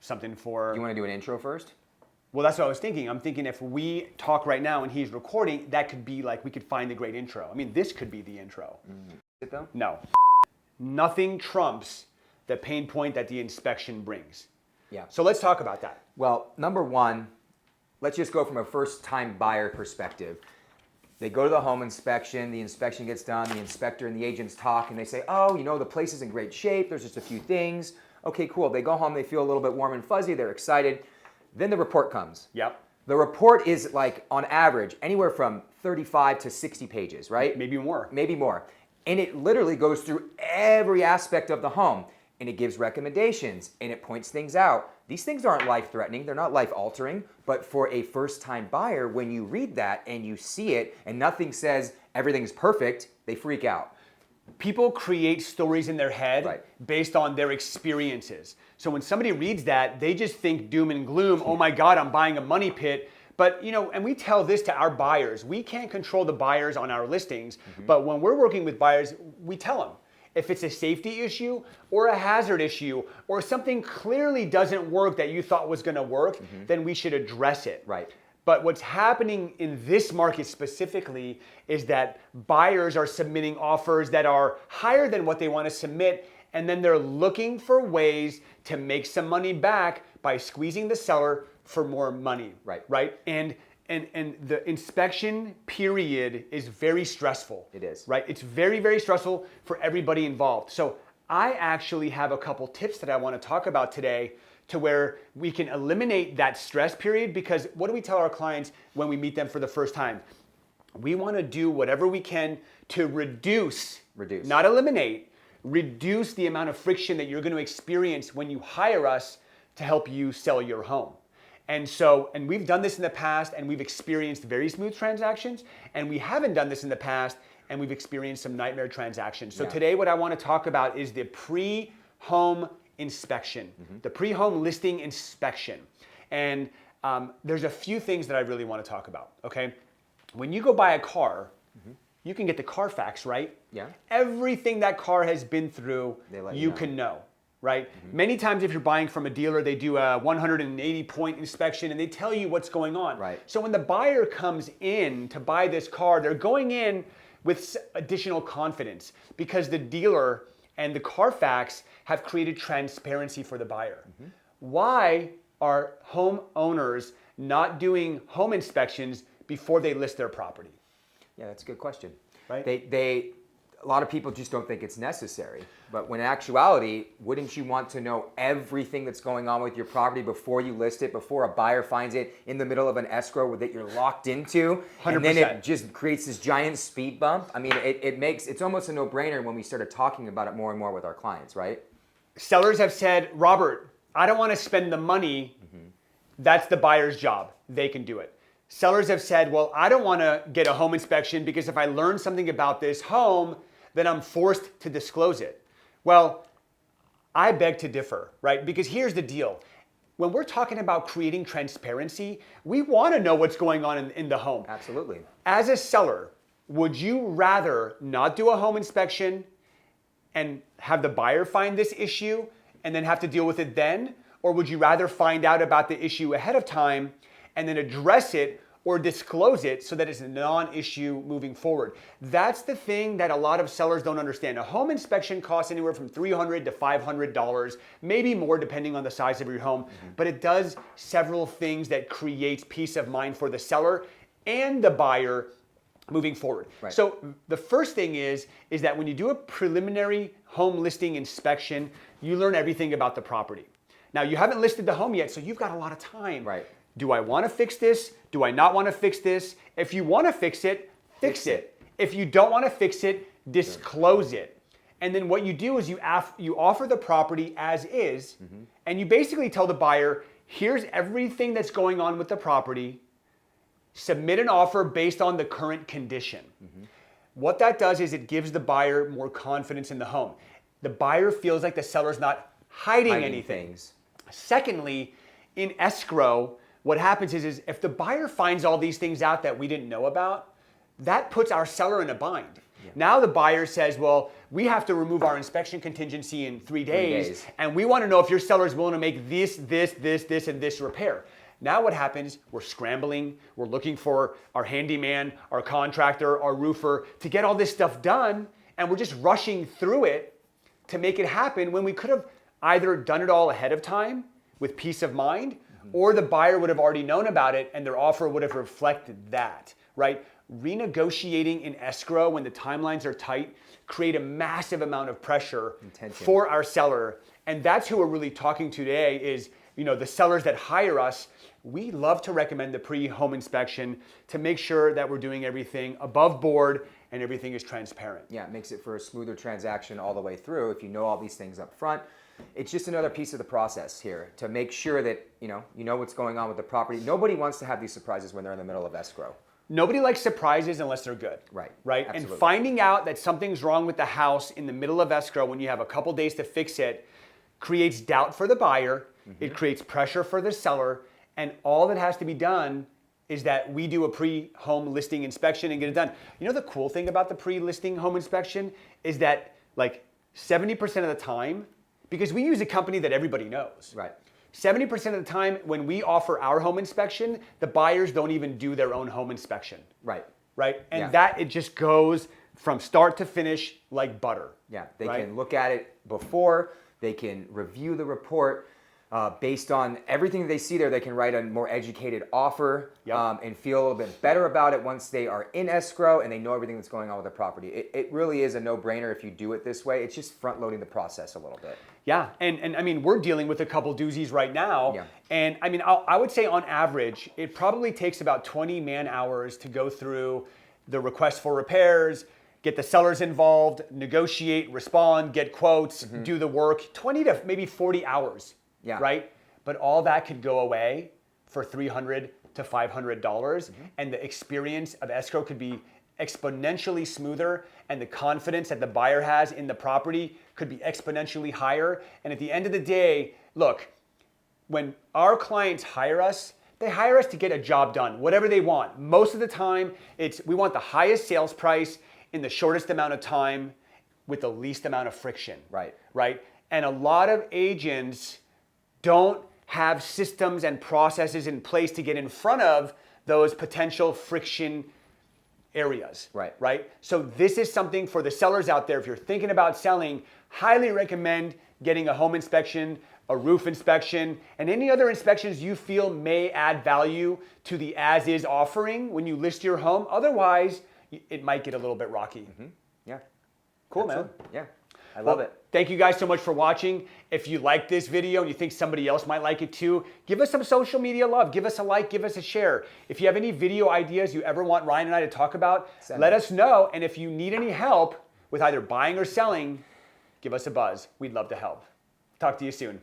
something for... You want to do an intro first? Well, that's what I was thinking. I'm thinking if we talk right now and he's recording, that could be like, we could find a great intro. I mean, this could be the intro. Is it though? No. Nothing trumps the pain point that the inspection brings. Yeah. So let's talk about that. Well, number one, let's just go from a first-time buyer perspective. They go to the home inspection, the inspection gets done, the inspector and the agents talk, and they say, oh, you know, the place is in great shape, there's just a few things. Okay, cool. They go home, they feel a little bit warm and fuzzy, they're excited. Then the report comes. Yep. The report is like, on average, anywhere from 35 to 60 pages, right? Maybe more. Maybe more. And it literally goes through every aspect of the home. And it gives recommendations, and it points things out. These things aren't life-threatening, they're not life-altering, but for a first-time buyer, when you read that and you see it, and nothing says everything's perfect, they freak out. People create stories in their head based on their experiences. So when somebody reads that, they just think doom and gloom, oh my God, I'm buying a money pit. But, you know, and we tell this to our buyers. We can't control the buyers on our listings, but when we're working with buyers, we tell them. If it's a safety issue or a hazard issue or something clearly doesn't work that you thought was going to work, then we should address it. Right. But what's happening in this market specifically is that buyers are submitting offers that are higher than what they want to submit, and then they're looking for ways to make some money back by squeezing the seller for more money. Right? And the inspection period is very stressful. It is. Right? It's very, very stressful for everybody involved. So I actually have a couple tips that I want to talk about today to where we can eliminate that stress period, because what do we tell our clients when we meet them for the first time? We want to do whatever we can to reduce, not eliminate, reduce the amount of friction that you're going to experience when you hire us to help you sell your home. And we've done this in the past and we've experienced very smooth transactions, and we haven't done this in the past and we've experienced some nightmare transactions. So today what I want to talk about is the pre-home inspection, the pre-home listing inspection. And there's a few things that I really want to talk about, okay? When you go buy a car, you can get the Carfax, right? Yeah. Everything that car has been through, you can know. Right? Many times if you're buying from a dealer, they do a 180-point inspection and they tell you what's going on. Right. So when the buyer comes in to buy this car, they're going in with additional confidence because the dealer and the Carfax have created transparency for the buyer. Why are homeowners not doing home inspections before they list their property? Yeah, that's a good question. Right? A lot of people just don't think it's necessary. But when in actuality, wouldn't you want to know everything that's going on with your property before you list it, before a buyer finds it in the middle of an escrow that you're locked into? 100%. And then it just creates this giant speed bump. I mean, it's almost a no-brainer when we started talking about it more and more with our clients, right? Sellers have said, Robert, I don't want to spend the money. That's the buyer's job. They can do it. Sellers have said, well, I don't want to get a home inspection because if I learn something about this home, then I'm forced to disclose it. Well, I beg to differ, right? Because here's the deal. When we're talking about creating transparency, we want to know what's going on in the home. Absolutely. As a seller, would you rather not do a home inspection and have the buyer find this issue and then have to deal with it then? Or would you rather find out about the issue ahead of time and then address it or disclose it so that it's a non-issue moving forward? That's the thing that a lot of sellers don't understand. A home inspection costs anywhere from $300 to $500, maybe more depending on the size of your home, but it does several things that creates peace of mind for the seller and the buyer moving forward. Right. So the first thing is that when you do a preliminary home listing inspection, you learn everything about the property. Now you haven't listed the home yet, so you've got a lot of time. Right. Do I want to fix this? Do I not want to fix this? If you want to fix it, fix it. If you don't want to fix it, disclose it. And then what you do is you offer the property as is, and you basically tell the buyer, here's everything that's going on with the property. Submit an offer based on the current condition. What that does is it gives the buyer more confidence in the home. The buyer feels like the seller's not hiding anything. Secondly, in escrow, what happens is if the buyer finds all these things out that we didn't know about, that puts our seller in a bind. Now the buyer says, well, we have to remove our inspection contingency in 3 days, and we want to know if your seller is willing to make this, and this repair. Now what happens, we're scrambling, we're looking for our handyman, our contractor, our roofer to get all this stuff done, and we're just rushing through it to make it happen when we could have either done it all ahead of time with peace of mind, or the buyer would have already known about it and their offer would have reflected that, right? Renegotiating in escrow when the timelines are tight create a massive amount of pressure for our seller. And that's who we're really talking to today is, the sellers that hire us. We love to recommend the pre-home inspection to make sure that we're doing everything above board and everything is transparent. Yeah, it makes it for a smoother transaction all the way through if you know all these things up front. It's just another piece of the process here to make sure that you know what's going on with the property. Nobody wants to have these surprises when they're in the middle of escrow. Nobody likes surprises unless they're good. Right. Absolutely. And finding out that something's wrong with the house in the middle of escrow when you have a couple days to fix it creates doubt for the buyer. It creates pressure for the seller. And all that has to be done is that we do a pre-home listing inspection and get it done. The cool thing about the pre-listing home inspection is that like 70% of the time, because we use a company that everybody knows. Right. 70% of the time when we offer our home inspection, the buyers don't even do their own home inspection. Right. And that it just goes from start to finish like butter. Yeah, they can look at it before, they can review the report. Based on everything they see there, they can write a more educated offer and feel a little bit better about it once they are in escrow and they know everything that's going on with the property. It really is a no-brainer if you do it this way. It's just front-loading the process a little bit. Yeah, and I mean, we're dealing with a couple doozies right now. Yeah. And I mean, I would say on average, it probably takes about 20 man-hours to go through the request for repairs, get the sellers involved, negotiate, respond, get quotes, do the work, 20 to maybe 40 hours. Yeah. Right? But all that could go away for $300 to $500. And the experience of escrow could be exponentially smoother, and the confidence that the buyer has in the property could be exponentially higher. And at the end of the day, look, when our clients hire us, they hire us to get a job done, whatever they want. Most of the time, we want the highest sales price in the shortest amount of time with the least amount of friction. Right? And a lot of agents don't have systems and processes in place to get in front of those potential friction areas. Right? So this is something for the sellers out there. If you're thinking about selling, highly recommend getting a home inspection, a roof inspection, and any other inspections you feel may add value to the as-is offering when you list your home. Otherwise, it might get a little bit rocky. Yeah. Cool, Absolutely. man. Yeah. I love it. Thank you guys so much for watching. If you like this video and you think somebody else might like it too, give us some social media love. Give us a like, give us a share. If you have any video ideas you ever want Ryan and I to talk about, let us know. And if you need any help with either buying or selling, give us a buzz. We'd love to help. Talk to you soon.